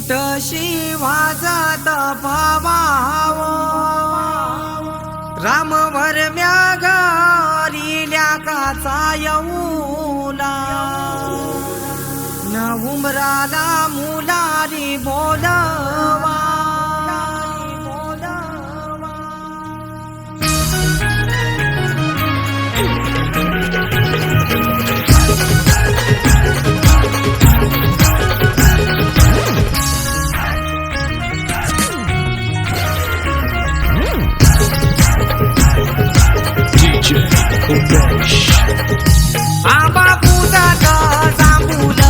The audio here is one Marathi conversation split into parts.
उठशी वाजत पवावो राम भरम्या घरिल्या काचा येऊला न उमराला मुलारी बोलवा आंबा पूजात जांभूल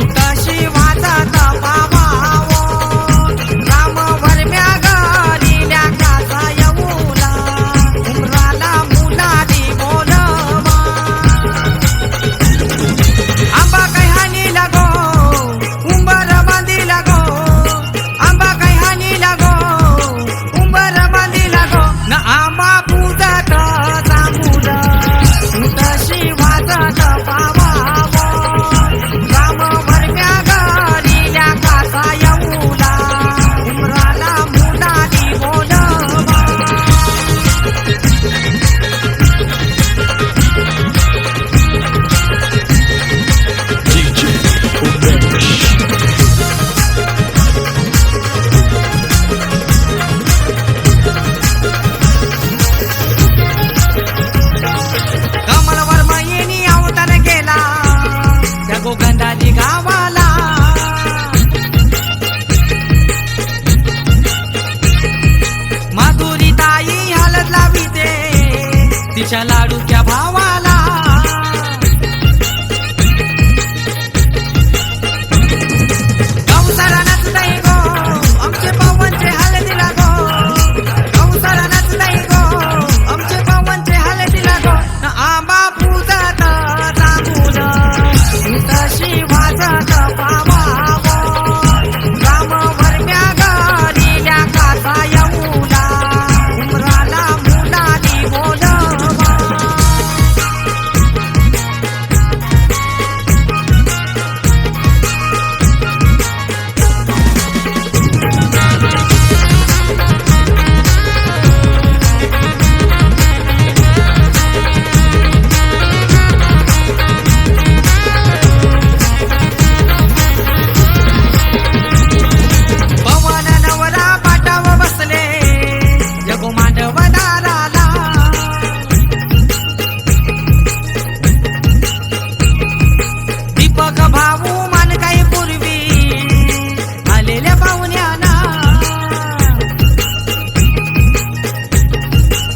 उठशी वाजत पवावो राम भरम्या घरिल्या काचा येऊला उमराला मुलारी बोलवा आंबा काही हानी लागो उंबर बांधी लागो आंबा काही हानी लागो उंबर बांधी लागो न आंबा पूजात जांभूल उठशी वाजत पवावो राम भरम्या घरिल्या काचा येऊला उमराला मुलारी बोलवा कमलवर मयिनी अवतार गेला त्या गोगंधाली गावाला माधुरी ताई हलत लाविते तिच्या लाडूच्या भावाला गौसाला नचताई गो आमचे पवनचे हलतीला गो गौसाला नचताई गो आमचे पवनचे हलतीला गो न आंबा पूजत जांभूल उठशी वाजत पवावो राम भरम्या घरिल्या काचा येऊला उमराला मुलारी बोलवा पवन नवरा पाटाव बसले जगो मांडव दाराला दीपक भाऊ मान काही पूर्वी आलेल्या पाहुण्याना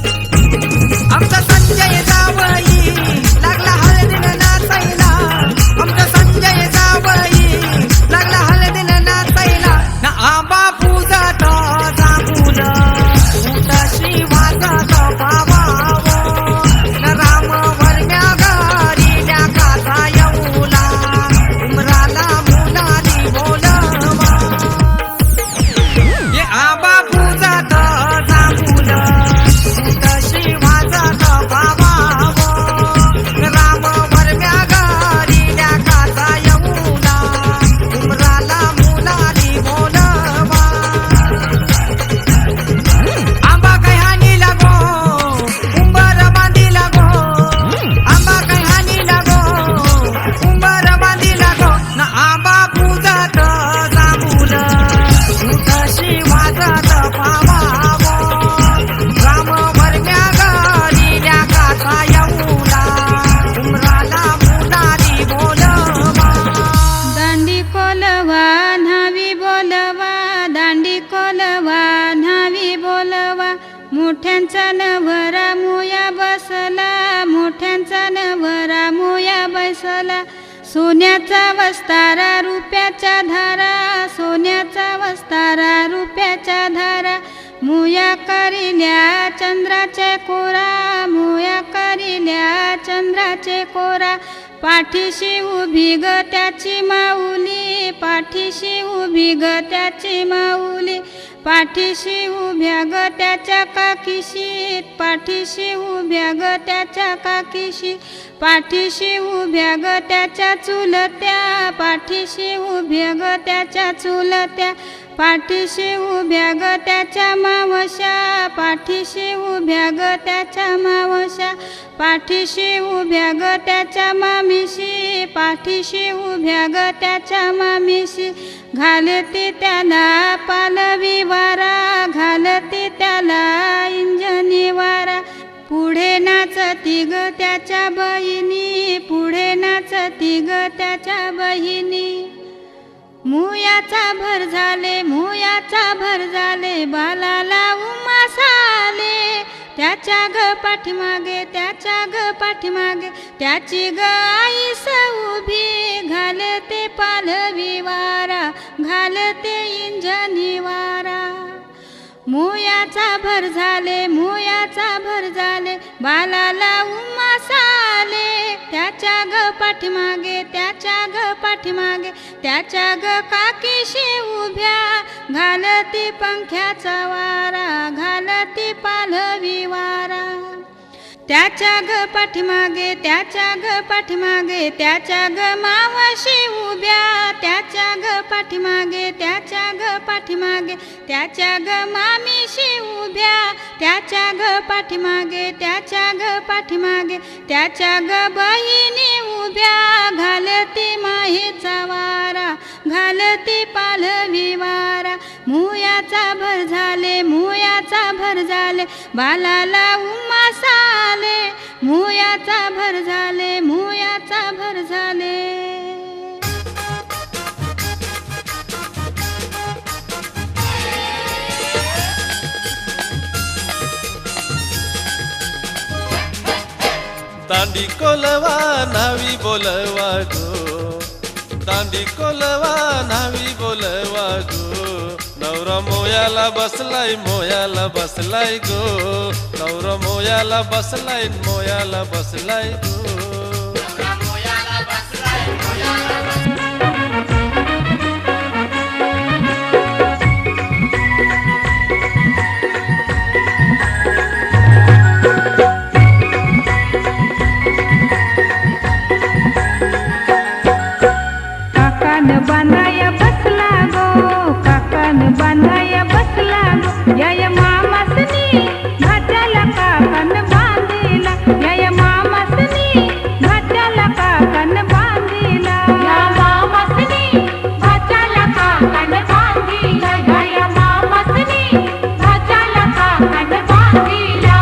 आमचा संजय जावई लागला हळदीनं नाचायला आमचा संजय जावई लागला हळदीनं नाचायला न आंबा पूजत जांभूल उठशी वाजत पवावो न राम भरम्या घरिल्या काचा येऊला उमराला मुलारी बोलवा ये आंबा पूजत जांभूल उठशी वाजत पवावो न राम भरम्या घरिल्या काचा येऊला उमराला मुलारी बोलवा आंबा काही हानी लागो उंबर बांधी लागो आंबा काही हानी लागो उंबर बांधी लागो न आंबा पूजत जांभूल उठशी वाजत पवावो राम भरम्या घरिल्या काचा येऊला उमराला मुलारी बोलवा दांडी कोलवा न्हावी बोलवा दांडी कोलवा न्हावी बोलवा मोठ्यांचा नवरा मुया बसला मोठ्यांचा नवरा मुया बसला सोन्याचा वस्तारा रुपयाच्या धारा सोन्याचा वस्तारा रुपयाच्या धारा मुया करिल्या चंद्राचे कोरा मुया करिल्या चंद्राचे कोरा पाठीशी उभी ग त्याची माऊली पाठीशी उभी ग त्याची माऊली पाठीशी उभ्या ग त्याच्या काकीशी, पाठीशी उभ्या ग त्याच्या काकीशी, पाठीशी उभ्या ग त्याच्या चुलत्या, पाठीशी उभ्या ग त्याच्या चुलत्या, पाठीशी उभ्या ग त्याच्या मावश्या, पाठीशी उभ्या ग त्याच्या मावश्या, पाठीशी उभ्या ग त्याच्या मामीशी, पाठीशी उभ्या ग त्याच्या मामीशी, घालते त्याला पालवी वारा, घालते त्याला इंजनी वारा, पुढे नाचती ग त्याच्या बहिणी, पुढे नाचती ग त्याच्या बहिणी. मुयाचा भर झाले, मुयाचा भर झाले, बालाला उमास आले, त्याच्या ग पाठीमागे, त्याच्या ग पाठीमागे, त्याची ग आईस उभी, घालते पालवी वारा, घालते इंजनी वारा. मुयाचा भर झाले, मुयाचा भर झाले, बालाला उमास आले, त्याच्या ग पाठीमागे, त्याच्या ग पाठीमागे, त्याच्या ग काकीशी उभ्या, घालती पंख्याचा वारा, घालती पालवी वारा. त्याच्या ग पाठीमागे, त्याच्या ग पाठीमागे, त्याच्या ग मावशी उभ्या, त्याच्या ग पाठीमागे, त्याच्या ग पाठीमागे, त्याच्या ग मामीशी उभ्या, त्याच्या ग पाठीमागे, त्याच्या ग पाठीमागे, त्याच्या ग बहिणी उभ्या, घालती माहीचा वारा, घालती पालवी वारा. मुयाचा भर झाले, मुयाचा भर झाले, बालाला उमास आले, मुयाचा भर झाले, मुयाचा भर झाले. दांडी कोलवा नावी बोलवा गो, दांडी कोलवा नावी बोलवा गो, नवरा मोयाला बसलाय, मोयाला बसलाय गो, नवरा मोयाला बसलाय, मोयाला बसलाय गो. बांधाया बसला गो, काकान बांधाया बसला गो, या मामासनी घाटाला काकान बांधिला, या मामासनी घाटाला काकान बांधिला, या मामासनी घाटाला काकान बांधिला, या मामासनी घाटाला काकान बांधिला.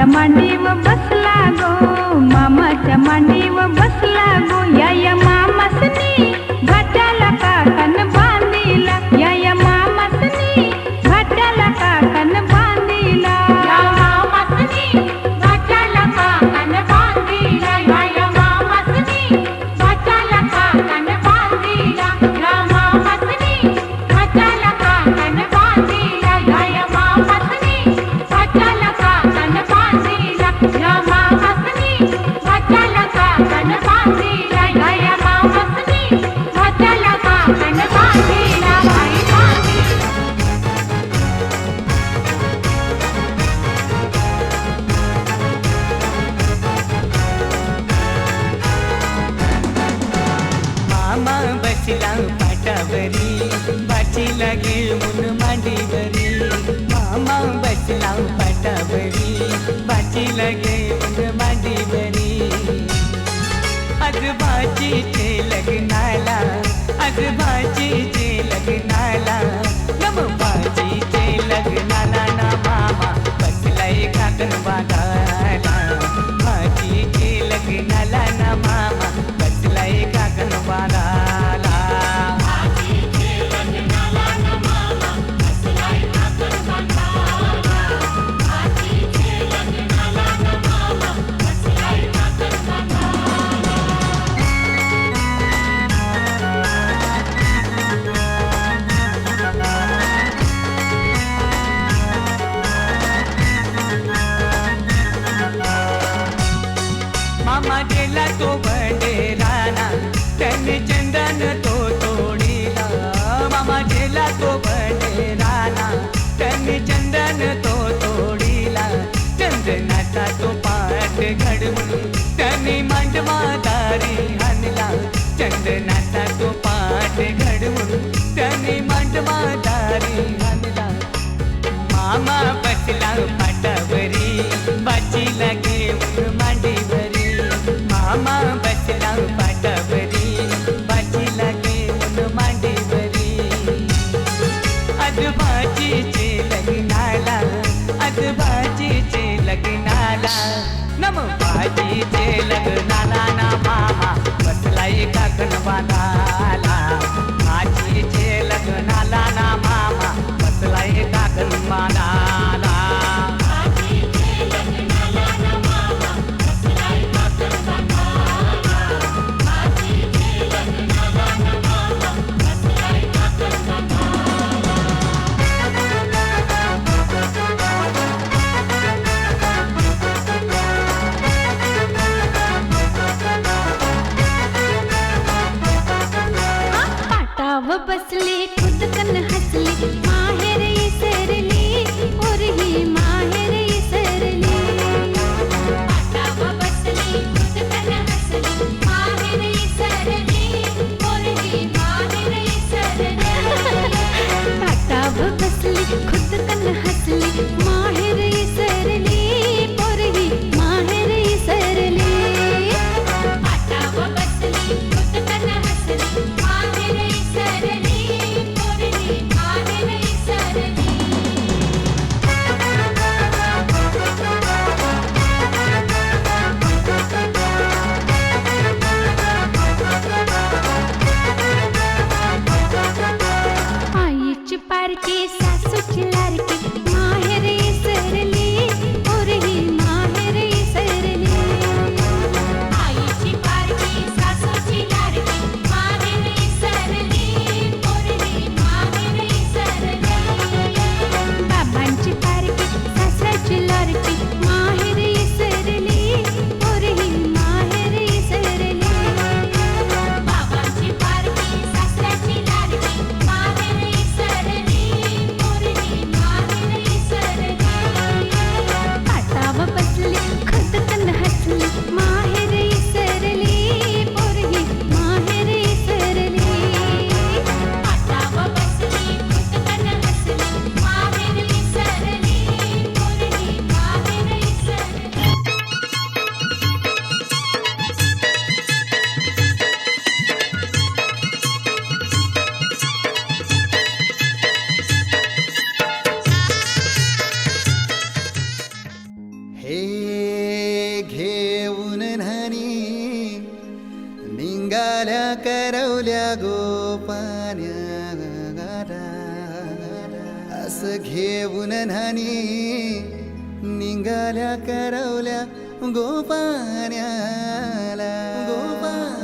मांडीव बसला गो, मामाच्या मांडीव बसला गो, या मामासनी घाटाला काकान बांधिला, या मामासनी घाटाला काकान बांधिला, या मामासनी घाटाला काकान बांधिला, या मामासनी घाटाला काकान बांधिला, या मामासनी घाटाला काकान बांधिला, या मामासनी घाटाला काकान बांधिला, या मामासनी घाटाला काकान बांधिला, या मामासनी घाटाला काकान बांधिला, बाई बांधिला. मामा बसला पाटावरी, बाची लागे मुन मांडीवरी, मामा बसला पाटावरी बाचीला घेऊन मांडीवरी आज बाचीचे लग्नाला आज बाचीचे लग्नाला नम बाचीचे लग्नाला ना मामा बसलाय काकण बागाला बाचीचे लग्नाला ना मामा बसलाय काकण बागाला मामा गेला तो बडेराना त्याने चंदन तो तोडीला मामा गेला तो बडेराना त्याने चंदन तो तोडीला चंदनाचा तो पाठ घडवून त्याने मांडवादारी आणला चंदनाचा तो पाठ घडवून त्याने मांडवादारी आणला मामा बसला पाटावरी बाचीला घेऊन मांडीवरी मामा बसला पाटावरी बाचीला घेऊन मांडीवरी आज बाचीचे लग्नाला आज बाचीचे लग्नाला नम बाचीचे लग्नाला ना मामा बसलाय काकण बांधाला बाचीचे लग्नाला ना मामा बसलाय काकण बांधाला बसली खुद कन हसली माहेर इसरली और ही माहेर इसरली पाटाव बसली खुद कन हसली माहेर इसरली और ही माहेर इसरली पाटाव बसली खुद कन हसली माहेर इसरली और ही माहेर इसरली पाटाव बसली खुद कन हसली माहेर इसरली पारकी सासूची लारकी माहेर इसरली और ही माहेर इसरली आईची पारकी सासूची लारकी माहेर इसरली और ही माहेर इसरली बाबांची पारकी सासऱ्याची लारकी माहेर इसरली और ही माहेर इसरली बाबांची पारकी सासऱ्याची लारकी माहेर इसरली पाटाव बसली खुद कन हसली माहेर इसरली पोरगी माहेर इसरली पाटाव बसली खुद कन हसली माहेर इसरली पोरगी माहेर इसरली हे घेऊन न्हाणी निंगाल्या करवल्या गोपान्या असं घेऊन न्हाणी निंगाल्या करवल्या गोपान्याला गोपान्याला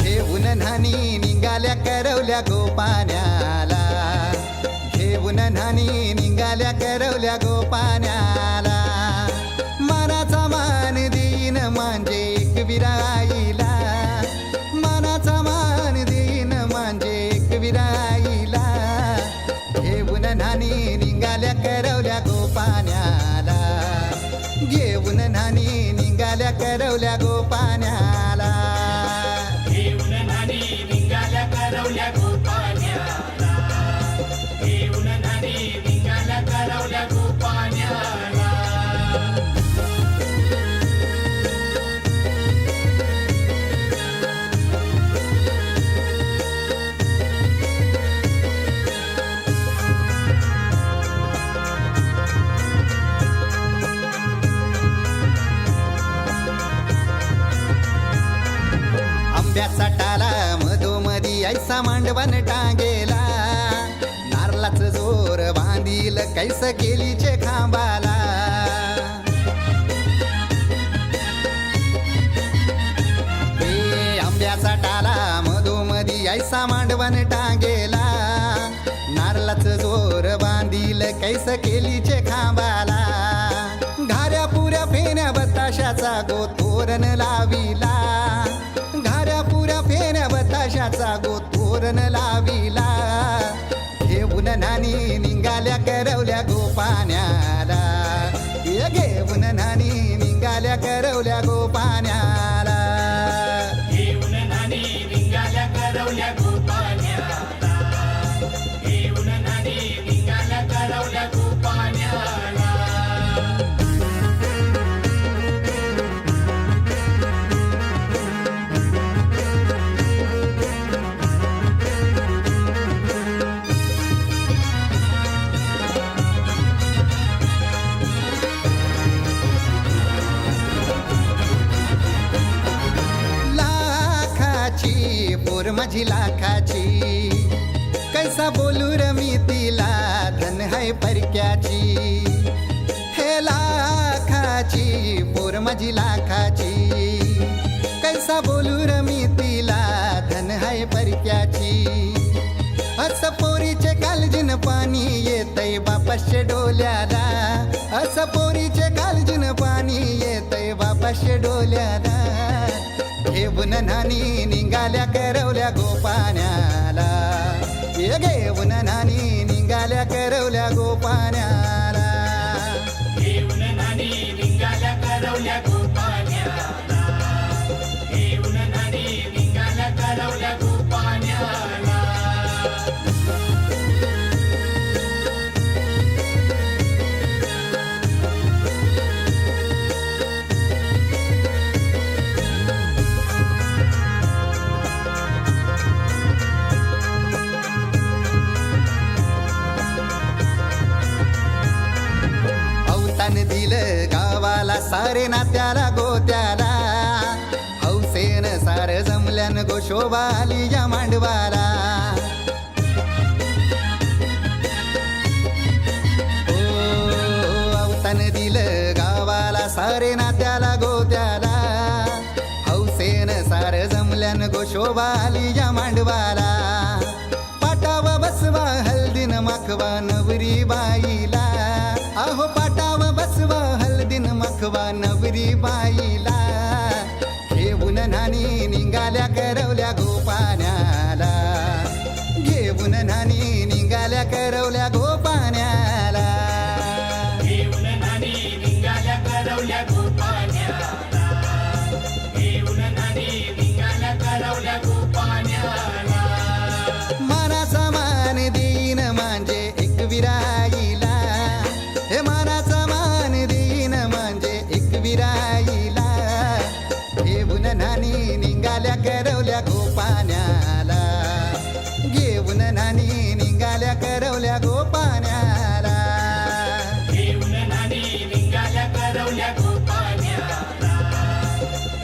घेऊन न्हाणी निघाल्या करवल्या गोपाण्याला घेऊन न्हाणी निघाल्या करवल्या गोपाण्याला मानाचा मान देईन मांजे घेऊन नानी निघाल्या करवल्या गोपाण्याला. घेऊन नानी निघाल्या करवल्या गोपाण्याला. घेऊन नानी निघाल्या करवल्या गोपाण्याला. आंब्याचा टाला मधोमधी ऐसा मांडवण टांगेला. नारळाच जोर बांधील कैस केलीचे खांबाला. हे आंब्याचा टाला मधोमधी ऐसा मांडवण टांगेला. नारळाच जोर बांधील कैस केलीचे खांबाला. घाऱ्या पुऱ्या फेण्या बताशाचा गोतोरण लाविला. घाऱ्या पुऱ्या फेण्या बताशाचा गोतोरण लाविला. घेऊन नानी निघाल्या करवल्या गोपाण्याला. घेऊन नानी निघाल्या करवल्या गोपाण्याला. घेऊन नानी निघाल्या करवल्या गोपाण्याला. घेऊन नानी निघाल्या करवल्या गोपाण्याला. पोर माझी लाखाची कैसा बोलू र मी तिला. धन है परक्याची. हे लाखाची पोर माझी लाखाची कैसा बोलू र मी तिला. धन है परक्याची. अस पोरीचे कालजीन पाणी येतय बापाशे डोल्याला. अस पोरीचे कालजीन पाणी येतय बापाशे डोल्याला. घेऊन नानी निघाल्या करवल्या गोपाण्याला. घेऊन नानी निघाल्या करवल्या गोपाण्याला. घेऊन नानी निघाल्या करवल्या गोपाण्याला. घेऊन नानी निघाल्या करवल्या गोपाण्याला. दिलं गावाला सारे नात्याला गोत्याला. हौसेन सार जमल्यान गोशोभा आली या मांडवाला. अवतान दिलं गावाला सारे नात्याला गोत्याला. हौसेन सार जमल्यान गोशोभा आली या मांडवाला. पाटावा बसवा हल्दीन माखवा नवरी बाईला. अहो पाटावा बसवा हल्दीन माखवा नवरी बाईला. घेऊन नानी निघाल्या करवल्या गोपाण्याला. घेऊन नानी निघाल्या करवल्या गोपाण्याला. घेऊन नानी निघाल्या करवल्या गोपाण्याला. घेऊन नानी निघाल्या करवल्या गोपाण्याला. मानाचा मान देईन म्हणजे एक विराईला. हे मानाचा मान देईन म्हणजे एक विराईला. घेऊन नानी निघाल्या करवल्या गोपाण्याला. घेऊन नानी निघाल्या करवल्या गोपाण्याला. घेऊन नानी निघाल्या करवल्या गोपाण्याला.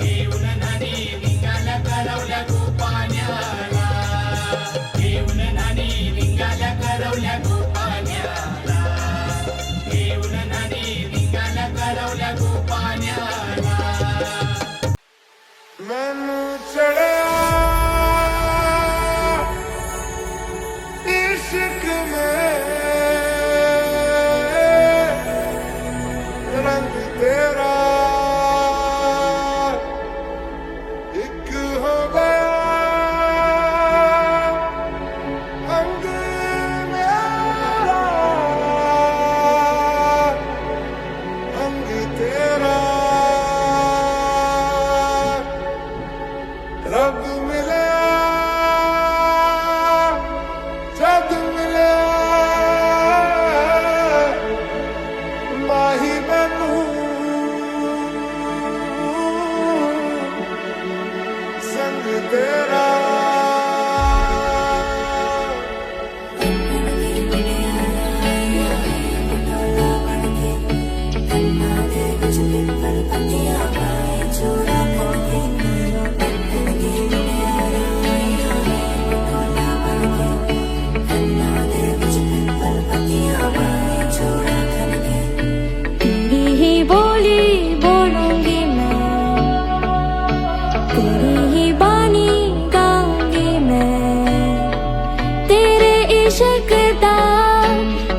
घेऊन नानी निघाल्या करवल्या गोपाण्याला. घेऊन नानी निघाल्या करवल्या गोपाण्याला. घेऊन नानी निघाल्या करवल्या गोपाण्याला. मैनू चढ़िया इश्क में रंग तेरा एक हो गया अंग मेरा अंग तेरा तेरी ही बोली बोलूंगी मैं, तेरी ही बानी गाऊंगी मैं, तेरे इश्क दा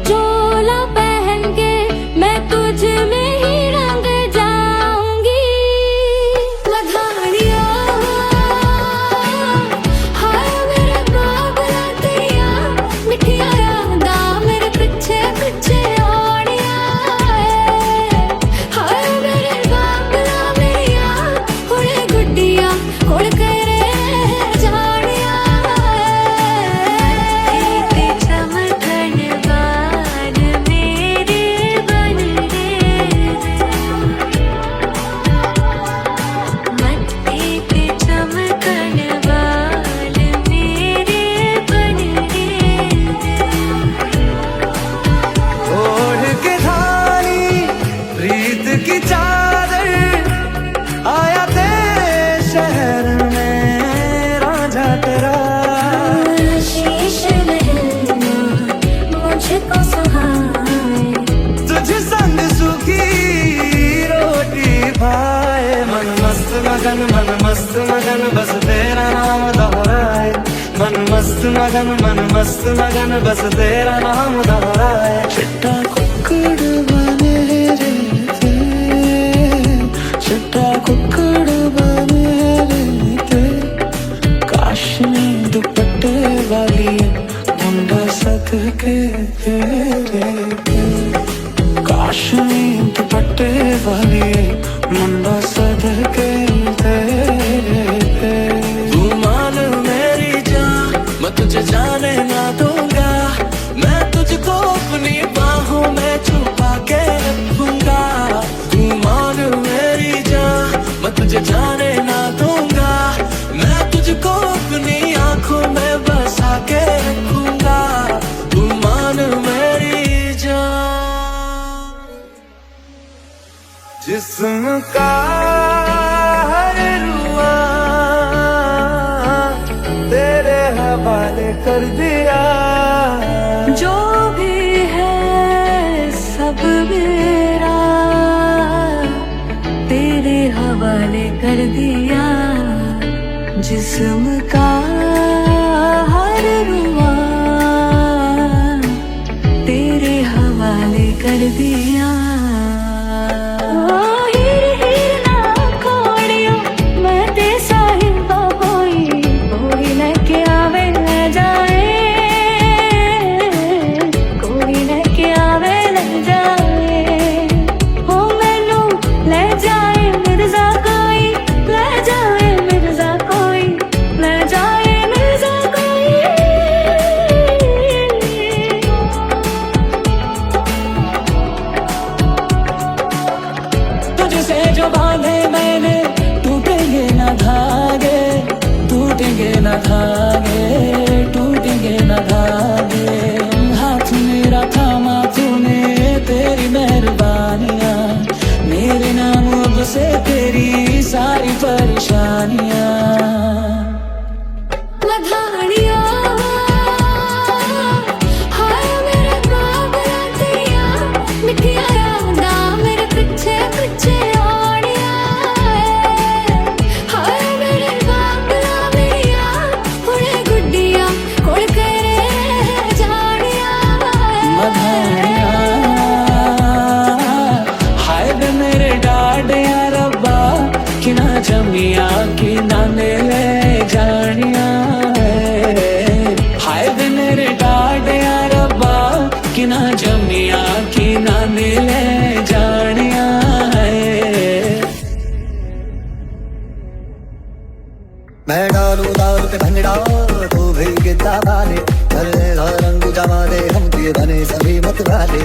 चोला पहन के मैं तुझ में ही रंग जाऊंगी। लधाड़िया हाय मेरे बाबला तेरिया मिठिया यादा मेरे पीछे पीछे आड़िया, हाय मेरे बाबला मेरिया हुए गुड्डिया हुड़ करे जाड़िया। ते चमकन बाल मेरे बन रे, मत्थे पे चमकन बाल मेरे बन रे। ओढ़ के धानी प्रीत की चादर आया तेरे शहर में रांझा तेरा। शीश महलना मुझको सुहाए, तुझ संग सूखी रोटी भाए, मन मस्त मगन बस तेरा नाम दोहराए, मन मस्त मगन बस तेरा नाम दोहराए। चिट्टा कुक्कड़ बने रे थे, चिट्टा कुक्कड़ बने रे थे, काशनी दुपट्टे वाली मुंडा सदके तेरे, काशनी दुपट्टे वाली मुंडा सदके तेरे। तू मान मेरी जान मैं तुझे जाने ना दूंगा, मैं तुझको अपनी बाहों में छुपा के रखूंगा। तू मान मेरी जान मैं तुझे जाने ना दूंगा, मैं तुझको अपनी आंखों में बसा के रखूंगा। तू मान मेरी जान। जिस्म का हर रुआ तेरे हवाले कर दिया, जो भी है सब मेरा तेरे हवाले कर दिया। जिस्म का हर रुआ तेरे हवाले कर दिया। हीर हीर ना खोड़ियो मैं ते साहिबा कोई, कोई लेके आवे ले जाए, कोई लेके आवे ले जाए। हो मैनू ले जाए मिर्जा कोई, ले जाए मिर्जा कोई, ले जाए मिर्जा कोई। तुझसे जो बांधे मैंने टूटेंगे ना धागे, टूटेंगे ना धागे, टूटेंगे ना धागे। हाथ मेरा थामा तूने तेरी मेहरबानियां, मेरे नाम अब से तेरी सारी परेशानियां। लधाड़िया हाय मेरे बाबला तेरिया मिठिया यादा मेरे पीछे पीछे आड़िया, हाय मेरे बाबला मेरिया हुए गुड्डिया हुड़ करे जाड़िया। मधानिया हाय बे मेरे डाडिया रब्बा कि ना जमिया कि नाने ले जानिया। हाय बे मेरे डाडिया रब्बा कि ना जमिया कि नाने ले जानिया। मैं डालू दाल पे भंगड़ा तो भी गिद्दा वाले, रंग जमा दे हम दिए बने सभी मत वाले।